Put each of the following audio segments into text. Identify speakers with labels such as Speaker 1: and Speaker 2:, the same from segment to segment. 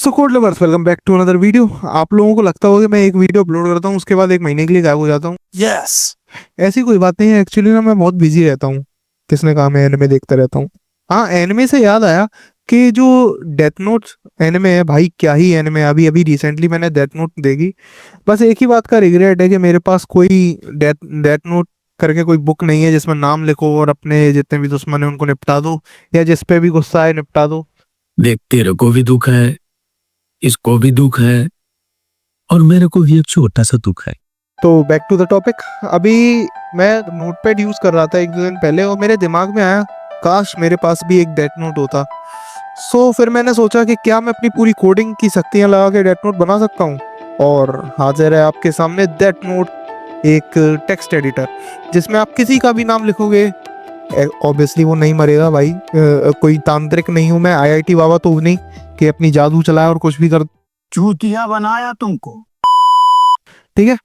Speaker 1: So code lovers, welcome back to another video. आप लोगों को लगता होगा कि मैं एक वीडियो अपलोड करता हूँ उसके बाद एक महीने के लिए गायब हो जाता हूँ। यस, ऐसी कोई बात नहीं है। एक्चुअली ना मैं बहुत बिजी रहता हूँ। किसने कहा मैं एनिमे देखता रहता हूँ? हाँ, एनिमे से याद आया कि जो डेथ नोट एनिमे है भाई, क्या ही एनिमे है। अभी अभी रिसेंटली मैंने डेथ नोट देखी। बस एक ही बात का रिग्रेट है कि मेरे पास कोई डेथ डेथ नोट करके कोई बुक नहीं है जिसमें नाम लिखो और अपने जितने भी दुश्मन है उनको निपटा दो, या जिस पे भी गुस्सा है निपटा दो।
Speaker 2: देख, तेरे को भी दुख है, इसको भी दुख है, और मेरे को भी एक छोटा सा दुख है।
Speaker 1: तो बैक टू द टॉपिक। अभी मैं नोटपैड यूज कर रहा था एक दो दिन पहले और मेरे दिमाग में आया काश मेरे पास भी एक डेथ नोट होता। फिर मैंने सोचा कि क्या मैं अपनी पूरी कोडिंग की शक्तियां लगा के डेथ नोट बना सकता हूँ। और हाजिर है आपके सामने डेथ नोट, एक टेक्स्ट एडिटर जिसमें आप किसी का भी नाम लिखोगे। ऑब्वियसली वो नहीं मरेगा भाई। कोई तांत्रिक नहीं हूं मैं, आईआईटी बाबा तो नहीं कि अपनी जादू चलाए और कुछ भी कर।
Speaker 2: चूतिया बनाया तुमको।
Speaker 1: ठीक है।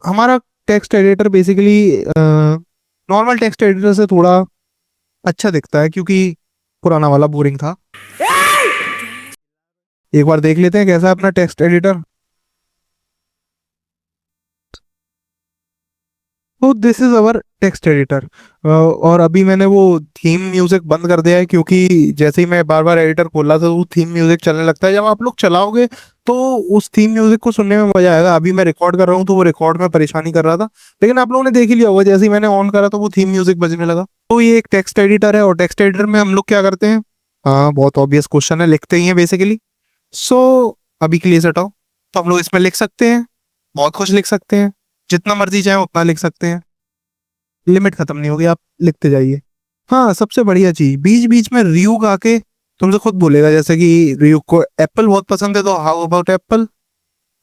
Speaker 1: हमारा text editor basically normal text editor से थोड़ा अच्छा दिखता है क्योंकि पुराना वाला बोरिंग था। एक बार देख लेते हैं कैसा है अपना टेक्स्ट एडिटर। तो this is our text editor. और अभी मैंने वो थीम म्यूजिक बंद कर दिया है क्योंकि जैसे ही मैं बार बार एडिटर खोला तो वो थीम म्यूजिक चलने लगता है। जब आप लोग चलाओगे तो उस थीम म्यूजिक को सुनने में मजा आएगा। अभी मैं रिकॉर्ड कर रहा हूँ तो वो रिकॉर्ड में परेशानी कर रहा था, लेकिन आप लोगों ने देख ही लिया होगा जैसे ही मैंने ऑन करा तो वो थीम म्यूजिक बजने लगा। तो ये एक टेक्स्ट एडिटर है और टेक्स्ट एडिटर में हम लोग क्या करते हैं? हाँ, बहुत ऑब्वियस क्वेश्चन है, लिखते ही हैं बेसिकली। सो अभी के लिए सेट आओ। तो हम लोग इसमें लिख सकते हैं, बहुत कुछ लिख सकते हैं, जितना मर्जी चाहे उतना लिख सकते हैं। लिमिट खत्म नहीं होगी, आप लिखते जाइए। हाँ, सबसे बढ़िया चीज बीच बीच में रियूक आके तुमसे खुद बोलेगा, जैसे कि रियूक को एप्पल बहुत पसंद है तो हाउ अबाउट एप्पल।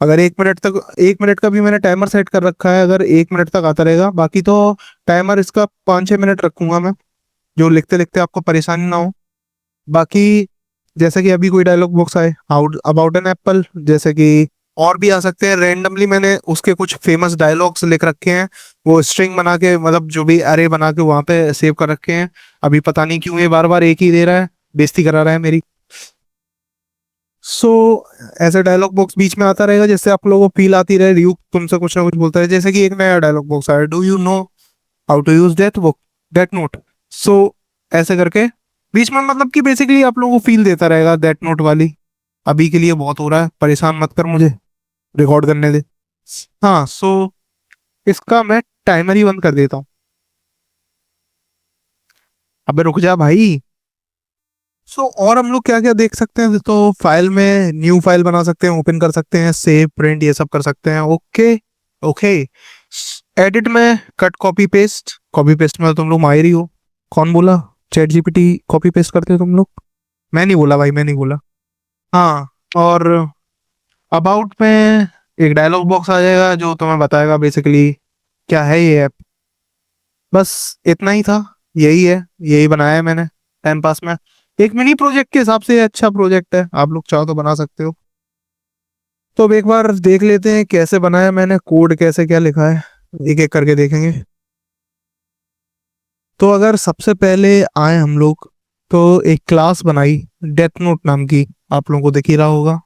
Speaker 1: अगर 1 मिनट तक, 1 मिनट का भी मैंने टाइमर सेट कर रखा है, अगर 1 मिनट तक आता रहेगा। बाकी तो टाइमर इसका 5-6 मिनट रखूंगा मैं, जो लिखते लिखते आपको परेशानी ना हो। बाकी जैसे कि अभी कोई डायलॉग बॉक्स आए हाउ अबाउट एन एप्पल, जैसे कि और भी आ सकते हैं। रैंडमली मैंने उसके कुछ फेमस डायलॉग्स लिख रखे हैं, वो स्ट्रिंग बना के, मतलब जो भी अरे बना के वहां पे सेव कर रखे हैं। अभी पता नहीं क्यों ये बार बार एक ही दे रहा है, बेइज्जती करा रहा है मेरी। सो ऐसे डायलॉग बॉक्स बीच में आता रहेगा जिससे आप लोगों को फील आती रहे, रियू तुमसे कुछ ना कुछ बोलता है। जैसे कि एक नया डायलॉग बॉक्स आया, do you know how to use death book, death note. So ऐसे करके बीच में, मतलब कि बेसिकली आप लोगों को फील देता रहेगा डेथ नोट वाली। अभी के लिए बहुत हो रहा है, परेशान मत कर मुझे, रिकॉर्ड करने दे। हाँ, इसका मैं टाइमर ही बंद कर देता हूँ। अबे रुक जा भाई। और हम लोग क्या क्या देख सकते हैं? तो फाइल में न्यू फाइल बना सकते हैं, ओपन कर सकते हैं, सेव प्रिंट ये सब कर सकते हैं। Okay okay. एडिट में cut copy paste, copy paste में तो तुम लोग माहिर ही हो। कौन बोला चैट जीपीटी कॉपी पेस्ट करते हो तुम लोग? मैं नहीं बोला भाई, मैं नहीं बोला। हाँ, और अबाउट में एक डायलॉग बॉक्स आ जाएगा जो तुम्हें बताएगा बेसिकली क्या है ये ऐप। बस इतना ही था, यही है, यही बनाया है मैंने टाइम पास में। एक मिनी प्रोजेक्ट के हिसाब से ये अच्छा प्रोजेक्ट है, आप लोग चाहो तो बना सकते हो। तो अब एक बार देख लेते हैं कैसे बनाया मैंने, कोड कैसे क्या लिखा है, एक एक करके देखेंगे। तो अगर सबसे पहले आए हम लोग, तो एक क्लास बनाई डेथ नोट नाम की, आप लोगों को दिख ही रहा होगा,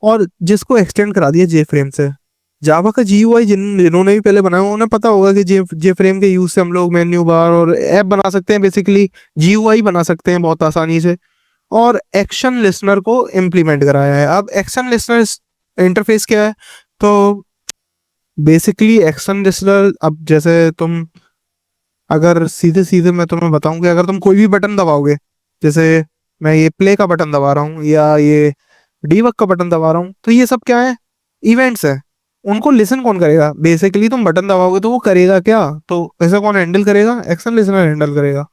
Speaker 1: और जिसको एक्सटेंड करा दिया जे फ्रेम से। जावा का जीयूआई जिन्होंने भी पहले बनाया उन्हें पता होगा कि जे जे फ्रेम के यूज से हम लोग मेन्यू बार और ऐप बना सकते हैं, बेसिकली जीयूआई बना सकते हैं बहुत आसानी से। और एक्शन लिसनर को इम्प्लीमेंट कराया है। अब एक्शन लिसनर इंटरफेस क्या है? तो बेसिकली एक्शन लिसनर, अब जैसे तुम, अगर सीधे सीधे मैं तुम्हें बताऊं कि अगर तुम कोई भी बटन दबाओगे, जैसे मैं ये प्ले का बटन दबा रहा हूँ या ये डीबग का बटन दबा रहा हूँ, तो ये सब क्या है? इवेंट्स है। उनको लिसन कौन करेगा? बेसिकली तुम बटन दबाओगे तो वो करेगा क्या? तो ऐसा कौन हैंडल करेगा? एक्शन लिसनर हैंडल करेगा।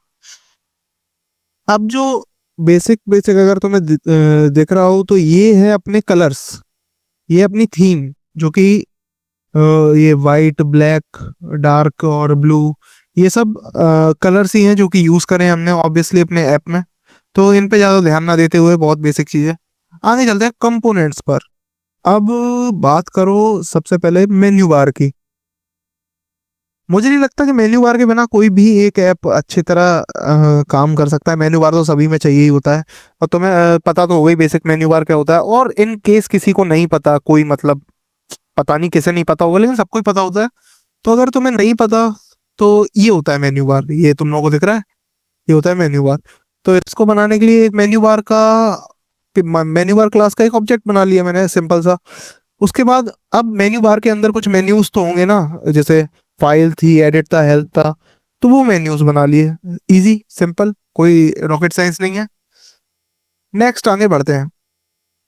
Speaker 1: अब जो बेसिक बेसिक अगर तुम्हें दिख रहा हो तो ये है अपने कलर्स, ये अपनी थीम, जो कि अ, ये वाइट ब्लैक डार्क और ब्लू, ये सब कलर्स ही हैं जो कि यूज करें हमने ऑब्वियसली अपने ऐप में। तो इन पे ज्यादा ध्यान ना देते हुए बहुत बेसिक चीज है, आगे चलते हैं कंपोनेंट्स पर। अब बात करो सबसे पहले मेन्यू बार की। मुझे नहीं लगता कि मेन्यू बार के बिना कोई भी एक ऐप अच्छी तरह काम कर सकता है। मेन्यू बार तो सभी में चाहिए ही होता है। और तुम्हें पता तो हो गई बेसिक मेन्यू बार क्या होता है। और इन केस किसी को नहीं पता, कोई मतलब पता नहीं किसे नहीं पता होगा, लेकिन सबको ही पता होता है। तो अगर तुम्हें नहीं पता तो ये होता है मेन्यू बार। ये तुम लोगों को दिख रहा है, ये होता है मेन्यू बार। तो इसको बनाने के लिए एक मेन्यू बार क्लास का एक ऑब्जेक्ट बना लिया मैंने, सिंपल सा। उसके बाद अब मेन्यू बार के अंदर कुछ मेन्यूज तो होंगे ना, जैसे फाइल थी, एडिट था, हेल्प था, तो वो मेन्यूज बना लिए। इजी सिंपल, कोई रॉकेट साइंस नहीं है। नेक्स्ट आगे बढ़ते हैं।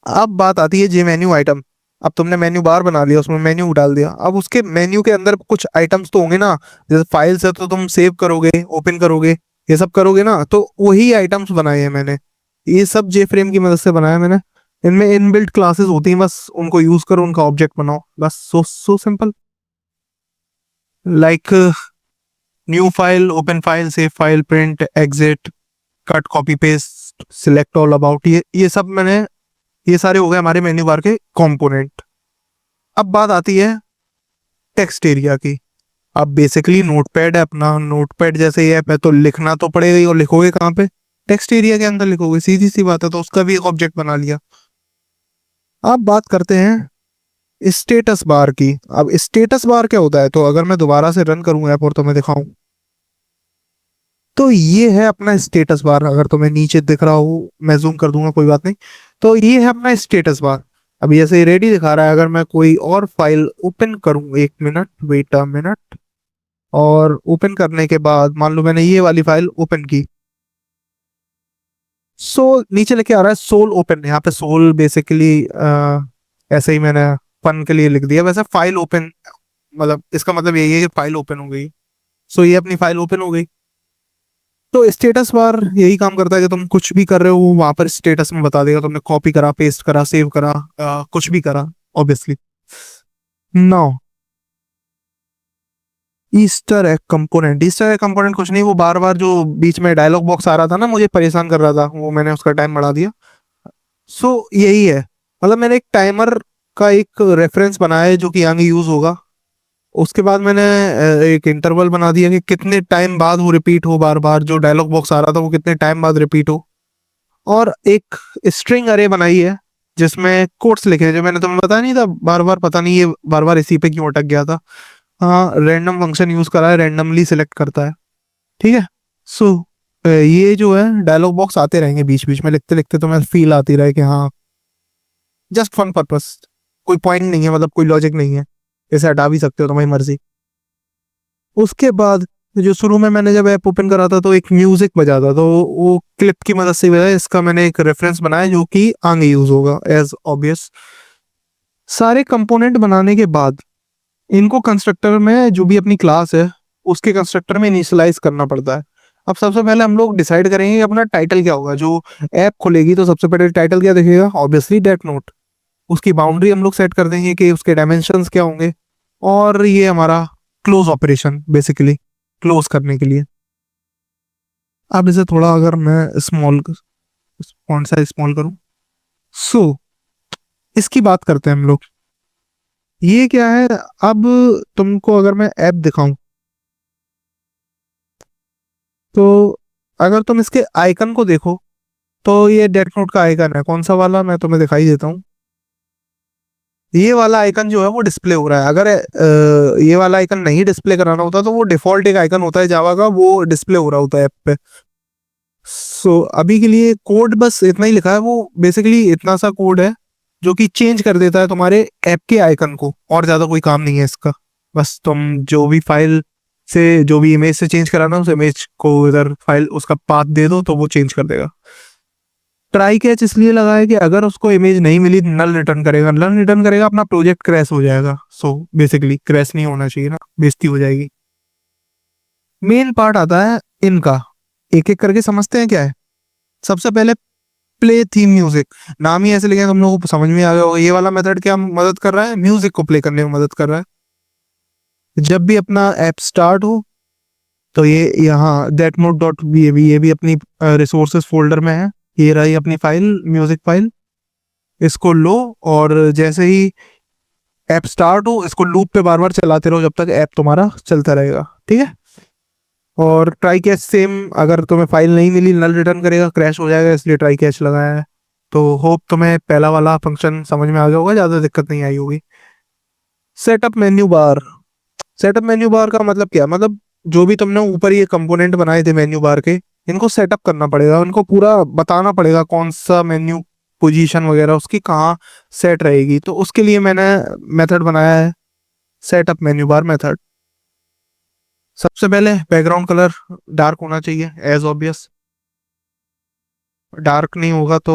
Speaker 1: अब बात आती है जे मेन्यू आइटम। अब तुमने मेन्यू बार बना लिया, उसमें मेन्यू डाल दिया। अब उसके मेन्यू के अंदर कुछ आइटम्स तो होंगे ना, जैसे फाइल्स है तो तुम सेव करोगे, ओपन करोगे, ये सब करोगे ना। तो वही आइटम्स बनाए हैं मैंने। ये सब जे फ्रेम की मदद से बनाया मैंने। इनमें इनबिल्ट क्लासेस होती हैं, बस उनको यूज करो, उनका ऑब्जेक्ट बनाओ, बस। So so simple. Like new file, open file, save file, print, exit, cut, copy paste, select all about, ये सब मैंने, ये सारे हो गए हमारे मेन्यू बार के कंपोनेंट। अब बात आती है टेक्स्ट एरिया की। अब बेसिकली नोटपैड है अपना, नोटपैड जैसे ही ऐप है तो लिखना तो पड़ेगा ही, और लिखोगे कहाँ पे? टेक्स्ट एरिया के अंदर लिखोगे, सीधी सी बात है। तो उसका भी एक ऑब्जेक्ट बना लिया। अब बात करते हैं स्टेटस बार की। अब स्टेटस बार क्या होता है? तो अगर मैं दोबारा से रन करूं ऐप और तुम्हें दिखाऊं, तो ये है अपना स्टेटस बार। अगर तुम्हें नीचे दिख रहा हो, मैं जूम कर दूंगा, कोई बात नहीं। तो ये है अपना स्टेटस बार। अब जैसे रेडी दिखा रहा है, अगर मैं कोई और फाइल ओपन करूं, एक मिनट, वेट अ मिनट, और ओपन करने के बाद मान लो मैंने ये वाली फाइल ओपन की, सो नीचे लिखे आ रहा है सोल ओपन। यहाँ पे सोल बेसिकली ऐसे ही मैंने फन के लिए लिख दिया। वैसे फाइल ओपन मतलब इसका मतलब यही है कि फाइल ओपन हो गई। सो ये अपनी फाइल ओपन हो गई। तो स्टेटस बार यही काम करता है कि तुम कुछ भी कर रहे हो वो वहां पर स्टेटस में बता देगा। तुमने कॉपी करा, पेस्ट करा, सेव करा, कुछ भी करा, obviously. Now Easter egg component कुछ नहीं, वो बार बार जो बीच में डायलॉग बॉक्स आ रहा था ना, मुझे परेशान कर रहा था, वो मैंने उसका टाइम बढ़ा दिया। सो यही है। मतलब मैंने एक टाइमर का एक रेफरेंस बनाया है जो कि आगे यूज होगा। उसके बाद मैंने एक इंटरवल बना दिया कि कितने टाइम बाद वो रिपीट हो, बार बार जो डायलॉग बॉक्स आ रहा था वो कितने टाइम बाद रिपीट हो। और एक स्ट्रिंग अरे बनाई है जिसमें कोट्स लिखे हैं, जो मैंने तुम्हें बताया नहीं था बार बार, पता नहीं ये बार बार इसी पे क्यों अटक गया था। हाँ, रैंडम फंक्शन यूज करा है, रैंडमली सिलेक्ट करता है। ठीक है। सो ये जो है डायलॉग बॉक्स आते रहेंगे बीच बीच में, लिखते लिखते तुम्हें फील आती रहे कि हाँ, जस्ट फन पर्पस। कोई पॉइंट नहीं है, मतलब कोई लॉजिक नहीं है। इसे हटा भी सकते हो, तुम्हारी मर्जी। उसके बाद जो शुरू में मैंने जब ऐप ओपन करा था तो एक म्यूजिक बजा था, तो वो क्लिप की मदद से बजा। इसका मैंने एक रेफरेंस बनाया जो कि आगे यूज होगा एज ऑब्वियस। सारे कंपोनेंट बनाने के बाद इनको कंस्ट्रक्टर में, जो भी अपनी क्लास है उसके कंस्ट्रक्टर में इनिशियलाइज करना पड़ता है। अब सबसे पहले हम लोग डिसाइड करेंगे कि अपना टाइटल क्या होगा। जो ऐप खुलेगी तो सबसे पहले टाइटल क्या दिखेगा? Obviously date note. उसकी बाउंड्री हम लोग सेट कर देंगे कि उसके डायमेंशंस क्या होंगे। और ये हमारा क्लोज ऑपरेशन, बेसिकली क्लोज करने के लिए। अब इसे थोड़ा अगर मैं स्मॉल, कौन सा स्मॉल करूं? सो इसकी बात करते हैं हम लोग। ये क्या है? अब तुमको अगर मैं ऐप दिखाऊं, तो अगर तुम इसके आइकन को देखो, तो ये डेथ नोट का आइकन है। कौन सा वाला? मैं तुम्हें दिखाई देता हूँ। ये वाला आइकन जो है वो डिस्प्ले हो रहा है। अगर ये वाला आइकन नहीं डिस्प्ले कराना होता तो वो डिफॉल्ट एक आइकन होता है जावा का, वो डिस्प्ले हो रहा होता है ऐप पे। सो अभी के लिए कोड बस इतना ही लिखा है। वो बेसिकली इतना सा कोड है जो कि चेंज कर देता है तुम्हारे ऐप के आइकन को, और ज्यादा कोई काम नहीं है इसका। बस तुम जो भी फाइल से, जो भी इमेज से चेंज कराना, उस इमेज को इधर फाइल उसका पाथ दे दो तो वो चेंज कर देगा। ट्राई कैच इसलिए लगा है कि अगर उसको इमेज नहीं मिली, नल रिटर्न करेगा। नल रिटर्न करेगा, अपना प्रोजेक्ट क्रैश हो जाएगा। सो बेसिकली क्रैश नहीं होना चाहिए ना, बेइज्जती हो जाएगी। मेन पार्ट आता है इनका, एक एक करके समझते हैं क्या है। सबसे पहले प्ले थीम म्यूजिक। नाम ही ऐसे लिखे हैं, तुम लोगों को समझ में आ गया होगा। ये वाला मेथड क्या मदद कर रहा है? म्यूजिक को प्ले करने में मदद कर रहा है। जब भी अपना ऐप स्टार्ट हो तो ये यहाँ दैट नोट डॉट ये भी अपनी रिसोर्सेज फोल्डर में है। ये रही अपनी फाइल, म्यूजिक फाइल। इसको लो, और जैसे ही ऐप स्टार्ट हो इसको लूप पे बार बार चलाते रहो जब तक ऐप तुम्हारा चलता रहेगा। ठीक है। और ट्राई कैच सेम, अगर तुम्हें फाइल नहीं मिली नल रिटर्न करेगा, क्रैश हो जाएगा, इसलिए ट्राई कैच लगाया है। तो होप तुम्हें पहला वाला फंक्शन समझ में आ गया होगा, ज़्यादा दिक्कत नहीं आई होगी। Setup menu bar. Setup menu bar का मतलब क्या, मतलब जो भी तुमने ऊपर ये कंपोनेंट बनाए थे मेन्यू बार के, इनको सेटअप करना पड़ेगा, इनको पूरा बताना पड़ेगा कौन सा मेन्यू पोजीशन वगैरह उसकी कहाँ सेट रहेगी। तो उसके लिए मैंने मेथड बनाया है सेटअप मेन्यू बार मेथड। सबसे पहले बैकग्राउंड कलर डार्क होना चाहिए एज ऑब्वियस। डार्क नहीं होगा तो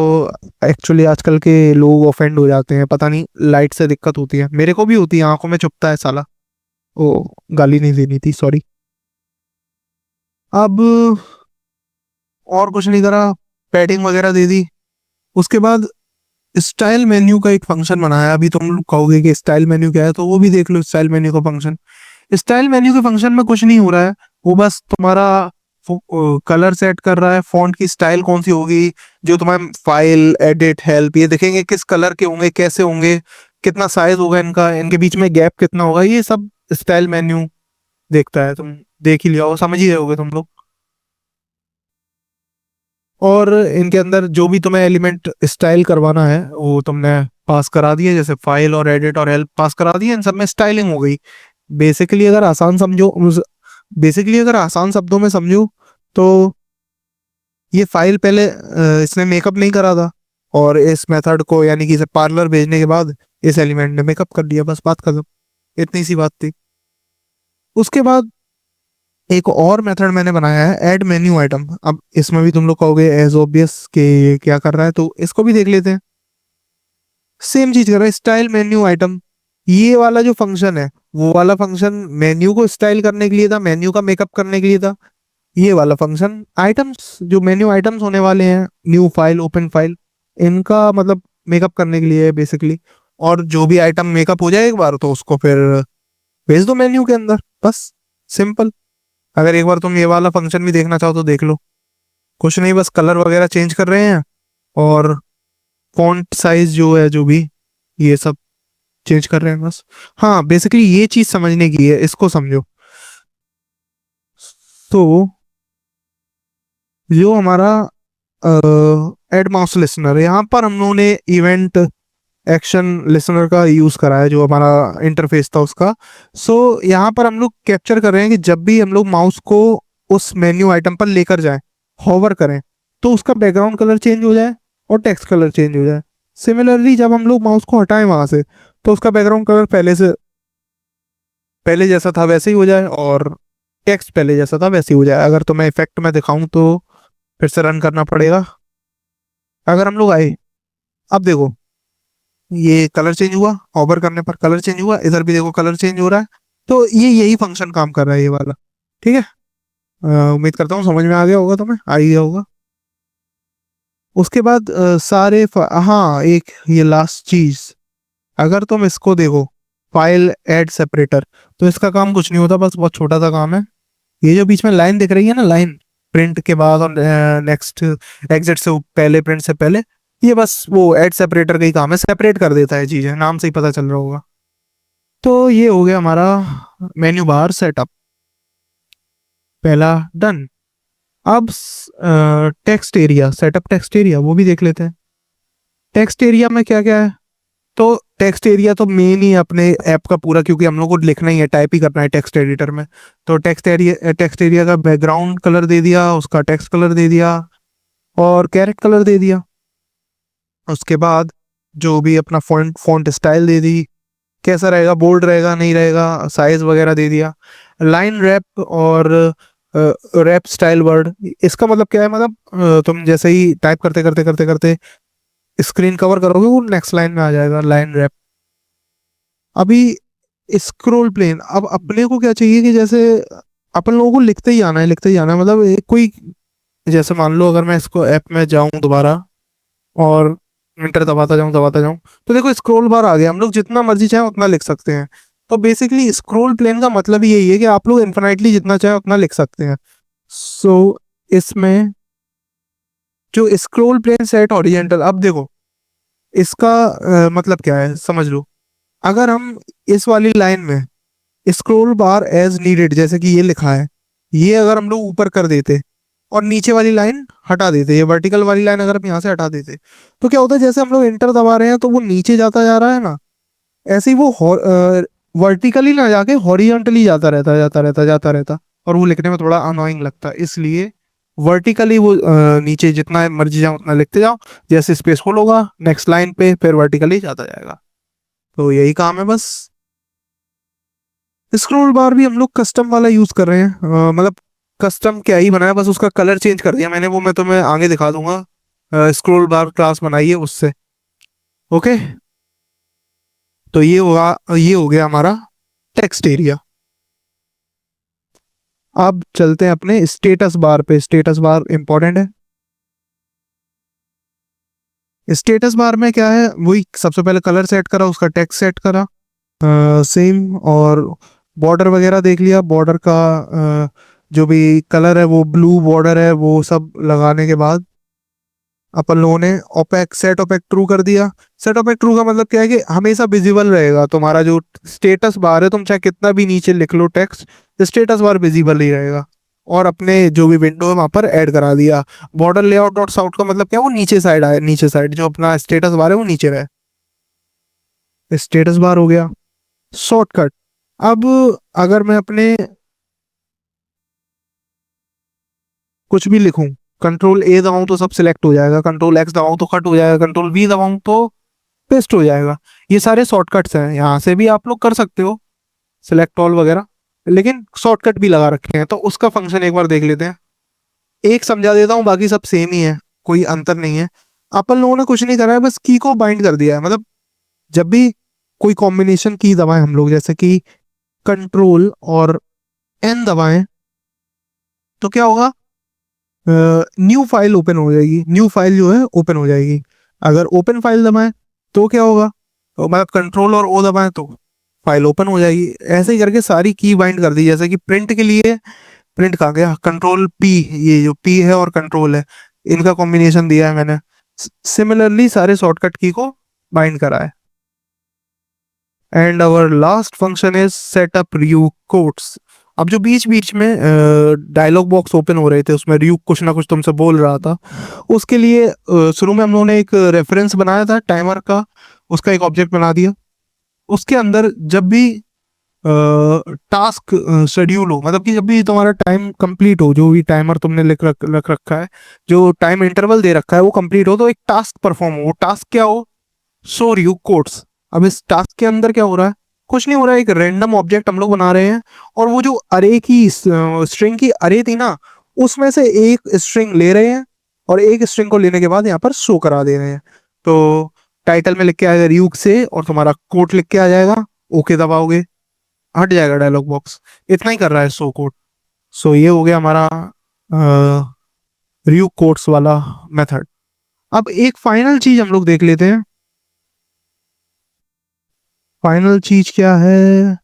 Speaker 1: एक्चुअली आजकल के लोग ऑफेंड हो जाते हैं, पता नहीं लाइट से दिक्कत होती है, मेरे को भी होती है, आंखों में चुभता है साला। ओ, गाली नहीं देनी थी, सॉरी। अब और कुछ नहीं करा, पैडिंग वगैरह दे दी। उसके बाद स्टाइल मेन्यू का एक फंक्शन बनाया। अभी तुम लोग कहोगे कि स्टाइल मेन्यू क्या है, तो वो भी देख लो स्टाइल मेन्यू का फंक्शन। स्टाइल मेन्यू के फंक्शन में कुछ नहीं हो रहा है, वो बस तुम्हारा कलर सेट कर रहा है, फॉन्ट की स्टाइल कौन सी होगी, जो तुम्हारे फाइल एडिट हेल्प ये देखेंगे किस कलर के होंगे, कैसे होंगे, कितना साइज होगा इनका, इनके बीच में गैप कितना होगा, ये सब स्टाइल मेन्यू देखता है। तुम देख ही लिया होगा, समझ ही रहे होगे तुम लोग। और इनके अंदर जो भी तुम्हें एलिमेंट स्टाइल करवाना है वो तुमने पास करा दिए, जैसे फाइल और एडिट और हेल्प पास करा दिए, इन सब में स्टाइलिंग हो गई। बेसिकली अगर आसान समझो, बेसिकली अगर आसान शब्दों में समझो तो ये फाइल पहले इसने मेकअप नहीं करा था, और इस मेथड को यानी कि इसे पार्लर भेजने के बाद इस एलिमेंट ने मेकअप कर दिया, बस बात खत्म। इतनी सी बात थी। उसके बाद एक और मेथड मैंने बनाया है ऐड मेन्यू आइटम। अब इसमें भी तुम लोग कहोगे एज ऑब्वियस कि ये क्या कर रहा है, तो इसको भी देख लेते हैं। सेम चीज कर रहा है, स्टाइल मेन्यू आइटम। ये वाला जो फंक्शन है, वो वाला फंक्शन मेन्यू को स्टाइल करने के लिए था, मेन्यू का मेकअप करने के लिए था। ये वाला फंक्शन आइटम्स, जो मेन्यू आइटम्स होने वाले हैं, न्यू फाइल ओपन फाइल, इनका मतलब मेकअप करने के लिए है बेसिकली। और जो भी आइटम मेकअप हो जाए एक बार, तो उसको फिर भेज दो मेन्यू के अंदर, बस सिंपल। अगर एक बार तुम ये वाला फंक्शन भी देखना चाहो तो देख लो। कुछ नहीं, बस कलर वगैरह चेंज कर रहे हैं, और फॉन्ट साइज जो है, जो भी ये सब चेंज कर रहे हैं बस। हाँ, बेसिकली ये चीज समझने की है, इसको समझो। तो जो हमारा एड माउस लिसनर, यहाँ पर हम लोगों ने इवेंट एक्शन लिसनर का यूज करा है, जो हमारा इंटरफेस था उसका। सो यहाँ पर हम लोग कैप्चर कर रहे हैं कि जब भी हम लोग माउस को उस मेन्यू आइटम पर लेकर जाएं, होवर करें, तो उसका बैकग्राउंड कलर चेंज हो जाए और टेक्स्ट कलर चेंज हो जाए। सिमिलरली जब हम लोग माउस को हटाएं वहां से, तो उसका बैकग्राउंड कलर पहले जैसा था वैसे ही हो जाए, और टेक्स्ट पहले जैसा था वैसे ही हो जाए। अगर तो मैं इफेक्ट में दिखाऊं तो फिर से रन करना पड़ेगा। अगर हम लोग आए, अब देखो ये कलर चेंज हुआ, होवर करने पर कलर चेंज हुआ, इधर भी देखो कलर चेंज हो रहा है। तो ये यही फंक्शन काम कर रहा है, ये वाला। ठीक है। उम्मीद करता हूँ समझ में आ गया होगा, तुम्हें आ ही गया होगा। उसके बाद हाँ, एक ये लास्ट चीज, अगर तुम इसको देखो, फाइल ऐड सेपरेटर, तो इसका काम कुछ नहीं होता, बस बहुत छोटा सा काम है। ये जो बीच में लाइन दिख रही है ना, लाइन प्रिंट के बाद और नेक्स्ट एग्जिट से पहले, प्रिंट से पहले, ये बस वो ऐड सेपरेटर का ही काम है, सेपरेट कर देता है चीजें, नाम से ही पता चल रहा होगा। तो ये हो गया हमारा मेन्यू बार सेटअप, पहला डन। अब text area setup, text area वो भी देख लेते हैं। टेक्स्ट एरिया में क्या क्या है, तो टेक्स्ट एरिया तो मेन ही अपने ऐप का पूरा, क्योंकि हम लोग को लिखना ही है, टाइप ही करना है टेक्स्ट एडिटर में। तो टेक्स्ट एरिया का बैकग्राउंड कलर दे दिया, उसका टेक्स्ट कलर दे दिया, और कैरेट कलर दे दिया। उसके बाद जो भी अपना फॉन्ट फॉन्ट स्टाइल दे दी, कैसा रहेगा, बोल्ड रहेगा नहीं रहेगा, साइज वगैरह दे दिया। लाइन रैप और रैप स्टाइल वर्ड, इसका मतलब क्या है, मतलब तुम जैसे ही टाइप करते करते करते करते स्क्रीन कवर करोगे, वो नेक्स्ट लाइन में आ जाएगा, लाइन रैप। अभी स्क्रोल प्लेन, अब अपने को क्या चाहिए कि जैसे अपन लोगों को लिखते ही आना है, लिखते ही आना है, मतलब कोई, जैसे मान लो अगर मैं इसको ऐप में जाऊं दोबारा और इंटर दबाता जाऊं, तो देखो स्क्रॉल बार आ गया, हम लोग जितना मर्जी चाहे उतना लिख सकते हैं। तो बेसिकली स्क्रॉल प्लेन का मतलब ही यही है कि आप लोग इन्फिनाइटली जितना चाहे उतना लिख सकते हैं। सो इसमें जो स्क्रॉल प्लेन सेट हॉरिजेंटल, अब देखो इसका मतलब क्या है समझ लो। अगर हम इस वाली लाइन में स्क्रॉल बार एज नीडेड, जैसे कि ये लिखा है, ये अगर हम लोग ऊपर कर देते और नीचे वाली लाइन हटा देते, ये वर्टिकल वाली लाइन अगर हम यहाँ से हटा देते, तो क्या होता है, जैसे हम लोग एंटर दबा रहे हैं तो वो नीचे जाता जा रहा है ना, ऐसे ही वो वर्टिकली ना जाके हॉरिजॉन्टली जाता रहता, और वो लिखने में थोड़ा अनोइंग लगता है। इसलिए वर्टिकली वो नीचे जितना मर्जी जाओ उतना लिखते जाओ, जैसे स्पेस होल होगा नेक्स्ट लाइन पे फिर वर्टिकली जाता जाएगा। तो यही काम है बस। स्क्रॉल बार भी हम लोग कस्टम वाला यूज कर रहे हैं, मतलब कस्टम क्या ही बनाया, बस उसका कलर चेंज कर दिया मैंने, वो मैं तुम्हें आगे दिखा दूंगा। स्क्रॉल बार क्लास बनाई है उससे। ओके, तो ये हो गया हमारा टेक्स्ट एरिया। अब चलते हैं अपने स्टेटस बार पे। स्टेटस बार इंपॉर्टेंट है। स्टेटस बार में क्या है, वही सबसे पहले कलर सेट करा, उसका टेक्स्ट सेट करा सेम, और बॉर्डर वगैरह देख लिया, बॉर्डर का जो भी कलर है वो ब्लू बॉर्डर है, वो सब लगाने के बाद अपन लोगों ने ओपेक सेट ओपेक ट्रू कर दिया। सेट ओपेक ट्रू का मतलब क्या है कि हमेशा विजिबल रहेगा तुम्हारा जो स्टेटस बार है, तुम चाहे कितना भी नीचे लिख लो टेक्स्ट, स्टेटस बार विजिबल ही रहेगा। और अपने जो भी विंडो है वहां पर ऐड करा दिया। बॉर्डर लेआउट डॉट साउट का मतलब क्या है, वो नीचे साइड आए, नीचे साइड जो अपना स्टेटस बार है वो नीचे रहे। स्टेटस बार हो गया। शॉर्टकट, अब अगर मैं अपने कुछ भी लिखूं, कंट्रोल ए दबाऊं तो सब सिलेक्ट हो जाएगा, कंट्रोल एक्स दबाऊं तो कट हो जाएगा, कंट्रोल वी दबाऊं तो पेस्ट हो जाएगा। ये सारे शॉर्टकट्स हैं, यहाँ से भी आप लोग कर सकते हो सिलेक्ट ऑल वगैरह, लेकिन शॉर्टकट भी लगा रखे हैं तो उसका फंक्शन एक बार देख लेते हैं। एक समझा देता हूँ, बाकी सब सेम ही है, कोई अंतर नहीं है। अपन लोगों ने कुछ नहीं करा है, बस की को बाइंड कर दिया है। मतलब जब भी कोई कॉम्बिनेशन की दबाएं हम लोग, जैसे कि कंट्रोल और एन दबाएं, तो क्या होगा, न्यू फाइल ओपन हो जाएगी, न्यू फाइल जो है ओपन हो जाएगी। अगर ओपन फाइल दबाएं तो क्या होगा, तो मतलब कंट्रोल और ओ दबाएं तो फाइल ओपन हो जाएगी। ऐसे ही करके सारी की बाइंड कर दी। जैसे कि प्रिंट के लिए, प्रिंट कहाँ गया, कंट्रोल पी, ये जो पी है और कंट्रोल है इनका कॉम्बिनेशन दिया है मैंने। सिमिलरली सारे शॉर्टकट की को बाइंड करा है। And our last function is setup rue quotes. अब जो बीच बीच में डायलॉग बॉक्स ओपन हो रहे थे उसमें रियू कुछ ना कुछ तुमसे बोल रहा था, उसके लिए शुरू में हम लोगों ने एक रेफरेंस बनाया था टाइमर का, उसका एक ऑब्जेक्ट बना दिया। उसके अंदर जब भी टास्क शेड्यूल हो, मतलब कि जब भी तुम्हारा टाइम कंप्लीट हो, जो भी टाइमर तुमने रख रखा है, जो टाइम इंटरवल दे रखा है वो कंप्लीट हो, तो एक टास्क परफॉर्म हो। वो टास्क क्या हो, सो रियू कोड्स। अब इस टास्क के अंदर क्या हो रहा है, कुछ नहीं हो रहा है, एक रैंडम ऑब्जेक्ट हम लोग बना रहे हैं, और वो जो अरे की स्ट्रिंग की अरे थी ना, उसमें से एक स्ट्रिंग ले रहे हैं, और एक स्ट्रिंग को लेने के बाद यहाँ पर शो करा दे रहे हैं। तो टाइटल में लिख के आएगा रियूक से, और तुम्हारा कोड लिख के आ जाएगा, ओके दबाओगे हट जाएगा डायलॉग बॉक्स। इतना ही कर रहा है शो कोड। सो ये हो गया हमारा रियू कोड्स वाला मेथड। अब एक फाइनल चीज हम लोग देख लेते हैं। फाइनल चीज क्या है,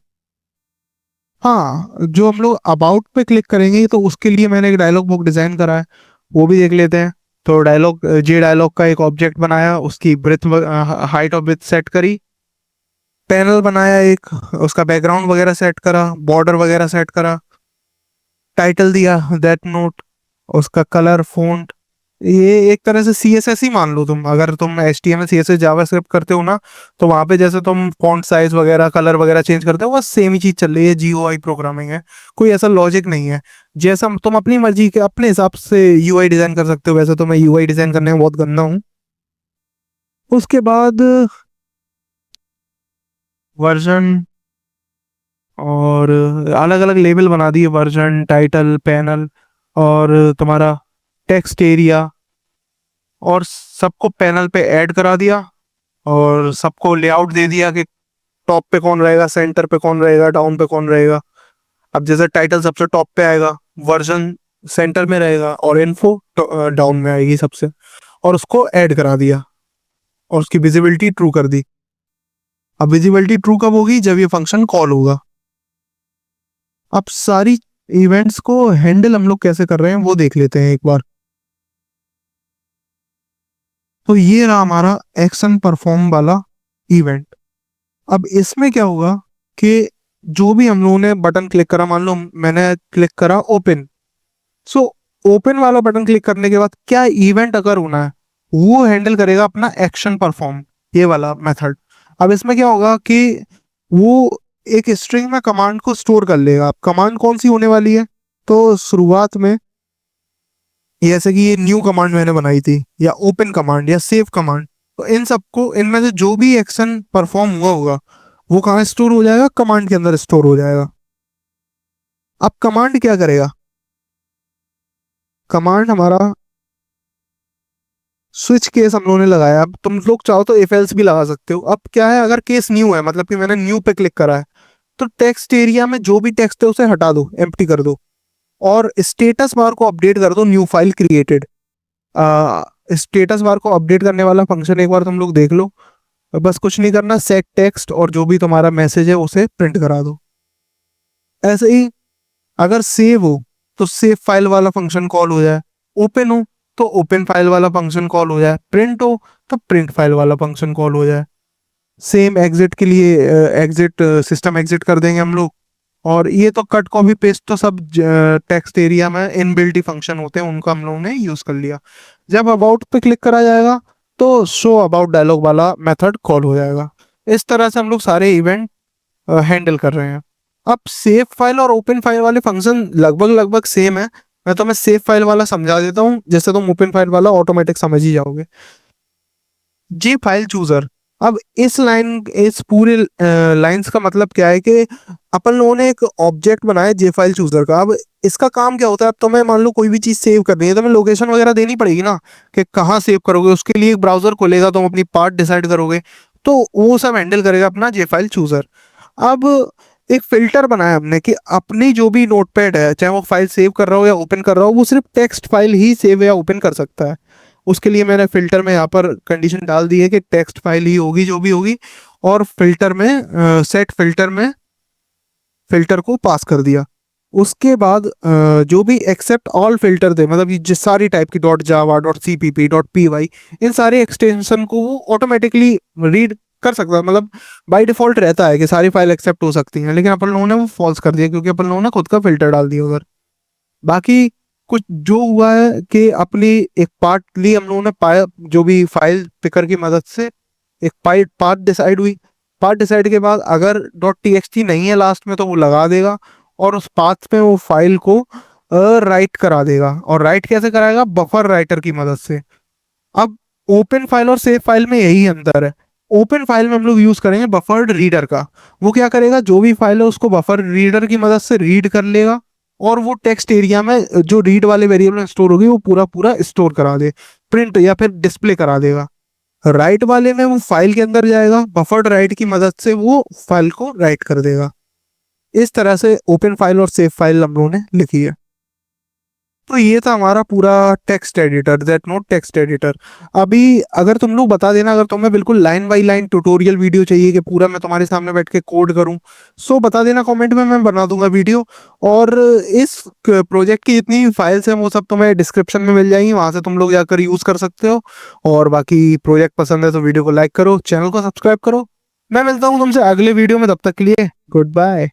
Speaker 1: हाँ, जो हम लोग अबाउट पे क्लिक करेंगे तो उसके लिए मैंने एक डायलॉग बॉक्स डिजाइन करा है, वो भी देख लेते हैं। तो डायलॉग का एक ऑब्जेक्ट बनाया, उसकी ब्रेथ हाइट और ब्रेथ सेट करी, पैनल बनाया एक, उसका बैकग्राउंड वगैरह सेट करा, बॉर्डर वगैरह सेट करा, टाइटल दिया दैट नोट, उसका कलर फोंट, ये एक तरह से CSS ही मान लो तुम। अगर तुम HTML CSS जावास्क्रिप्ट करते हो ना, तो वहां पे जैसे तुम फॉन्ट साइज वगैरह कलर वगैरह चेंज करते हो, बस सेम ही चीज चल रही है, GUI प्रोग्रामिंग है, कोई ऐसा लॉजिक नहीं है। जैसा तुम अपनी मर्जी के अपने हिसाब से UI डिजाइन कर सकते हो, वैसे तो मैं UI डिजाइन करने में बहुत गंदा हूँ। उसके बाद वर्जन और अलग अलग लेबल बना दिए, वर्जन, टाइटल, पैनल, और तुम्हारा टेक्स्ट एरिया, और सबको पैनल पे ऐड करा दिया, और सबको लेआउट दे दिया कि टॉप पे कौन रहेगा, सेंटर पे कौन रहेगा, डाउन पे कौन रहेगा। अब जैसे टाइटल सबसे टॉप पे आएगा, वर्जन सेंटर में रहेगा, और इन्फो डाउन में आएगी सबसे, और उसको ऐड करा दिया, और उसकी विजिबिलिटी ट्रू कर दी। अब विजिबिलिटी ट्रू कब होगी, जब ये फंक्शन कॉल होगा। अब सारी इवेंट्स को हैंडल हम लोग कैसे कर रहे हैं वो देख लेते हैं एक बार। तो ये रहा हमारा एक्शन परफॉर्म वाला इवेंट। अब इसमें क्या होगा कि जो भी हम लोगों ने बटन क्लिक करा, मान लो मैंने क्लिक करा ओपन, सो ओपन वाला बटन क्लिक करने के बाद क्या इवेंट अगर होना है वो हैंडल करेगा अपना एक्शन परफॉर्म, ये वाला मेथड। अब इसमें क्या होगा कि वो एक स्ट्रिंग में कमांड को स्टोर कर लेगा। अब कमांड कौन सी होने वाली है, तो शुरुआत में जैसे कि ये न्यू कमांड मैंने बनाई थी, या ओपन कमांड, या सेव कमांड, तो इन सबको, इनमें से जो भी एक्शन परफॉर्म हुआ होगा वो कहाँ स्टोर हो जाएगा, कमांड के अंदर स्टोर हो जाएगा। अब कमांड क्या करेगा, कमांड हमारा स्विच केस हम लोगों ने लगाया। अब तुम लोग चाहो तो इफ एल्स भी लगा सकते हो। अब क्या है, अगर केस न्यू है, मतलब कि मैंने न्यू पे क्लिक करा है, तो टेक्स्ट एरिया में जो भी टेक्स्ट है उसे हटा दो, एम्प्टी कर दो, और स्टेटस बार को अपडेट कर दो new file created. Status bar को अपडेट करने वाला फंक्शन एक बार तुम लोग देख लो। बस कुछ नहीं करना, सेट टेक्स्ट और जो भी तुम्हारा मैसेज है उसे प्रिंट करा दो। ऐसे ही अगर सेव हो तो सेव फाइल वाला फंक्शन कॉल हो जाए, ओपन हो तो ओपन फाइल वाला फंक्शन कॉल हो जाए, प्रिंट हो तो प्रिंट फाइल वाला फंक्शन कॉल हो जाए। सेम एग्जिट के लिए एग्जिट, सिस्टम एग्जिट कर देंगे हम लोग। और ये तो कट कॉपी पेस्ट तो सब टेक्स्ट एरिया में इनबिल्ट ही फंक्शन होते हैं, उनका हम लोगों ने यूज कर लिया। जब अबाउट पे क्लिक करा जाएगा तो शो अबाउट डायलॉग वाला मेथड कॉल हो जाएगा। इस तरह से हम लोग सारे इवेंट हैंडल कर रहे हैं। अब सेव फाइल और ओपन फाइल वाले फंक्शन लगभग लगभग सेम है। मैं तुम्हें सेव फाइल वाला समझा देता हूँ, जैसे तुम ओपन फाइल वाला ऑटोमेटिक समझ ही जाओगे। जी फाइल चूजर। अब इस पूरे लाइंस का मतलब क्या है कि अपन लोगों ने एक ऑब्जेक्ट बनाया जे फाइल चूजर का। अब इसका काम क्या होता है, अब तुम्हें मान लो कोई भी चीज सेव करनी है तो तुम्हें लोकेशन वगैरह देनी पड़ेगी ना, कि कहाँ सेव करोगे। उसके लिए एक ब्राउजर खोलेगा, तुम अपनी पाथ डिसाइड करोगे, तो वो सब हैंडल करेगा अपना जे फाइल चूजर। अब एक फिल्टर बनाया हमने कि अपनी जो भी नोटपैड है, चाहे वो फाइल सेव कर रहा हो या ओपन कर रहा हो, वो सिर्फ टेक्स्ट फाइल ही सेव या ओपन कर सकता है। उसके लिए मैंने फिल्टर में यहाँ पर कंडीशन डाल दी है कि टेक्स्ट फाइल ही होगी जो भी होगी, और फिल्टर में सेट फिल्टर में फिल्टर को पास कर दिया। उसके बाद जो भी एक्सेप्ट ऑल फिल्टर थे, मतलब ये जिस सारी टाइप की dot Java, dot CPP, dot PY, इन सारे एक्सटेंशन को वो ऑटोमेटिकली रीड कर सकता है। मतलब बाय डिफॉल्ट रहता है कि सारी फाइल एक्सेप्ट हो सकती हैं, लेकिन अपन लोगों ने वो फॉल्स कर दिया क्योंकि अपन लोगों ने खुद का फिल्टर डाल दिया उधर। बाकी कुछ जो हुआ है कि अपनी एक पार्ट ली हम लोगों ने, पाया जो भी फाइल पिकर की मदद से एक पार्ट डिसाइड हुई। पार्ट डिसाइड के बाद अगर डॉट टीएक्सटी नहीं है लास्ट में तो वो लगा देगा, और उस पाथ में वो फाइल को राइट करा देगा। और राइट कैसे कराएगा, बफर राइटर की मदद से। अब ओपन फाइल और सेव फाइल में यही अंतर है। ओपन फाइल में हम लोग यूज करेंगे बफर्ड रीडर का। वो क्या करेगा, जो भी फाइल है उसको बफर रीडर की मदद से रीड कर लेगा, और वो टेक्स्ट एरिया में जो रीड वाले वेरिएबल में स्टोर होगी वो पूरा पूरा स्टोर करा दे, प्रिंट या फिर डिस्प्ले करा देगा। राइट वाले में वो फाइल के अंदर जाएगा, बफर्ड राइट की मदद से वो फाइल को राइट कर देगा। इस तरह से ओपन फाइल और सेव फाइल हम लोगों ने लिखी है। तो ये था हमारा पूरा text editor, that note text editor. अभी अगर तुम लोग बता देना, अगर तुम्हें बिल्कुल line by line tutorial video चाहिए कि पूरा मैं तुम्हारे सामने बैठ के कोड करूं, सो बता देना कमेंट में, मैं बना दूंगा वीडियो। और इस प्रोजेक्ट की जितनी फाइल्स हैं वो सब तुम्हें डिस्क्रिप्शन में मिल जाएंगी, वहां से तुम लोग जाकर यूज कर सकते हो। और बाकी प्रोजेक्ट पसंद है तो वीडियो को लाइक करो, चैनल को सब्सक्राइब करो। मैं मिलता हूँ तुमसे अगले वीडियो में, तब तक के लिए गुड बाय।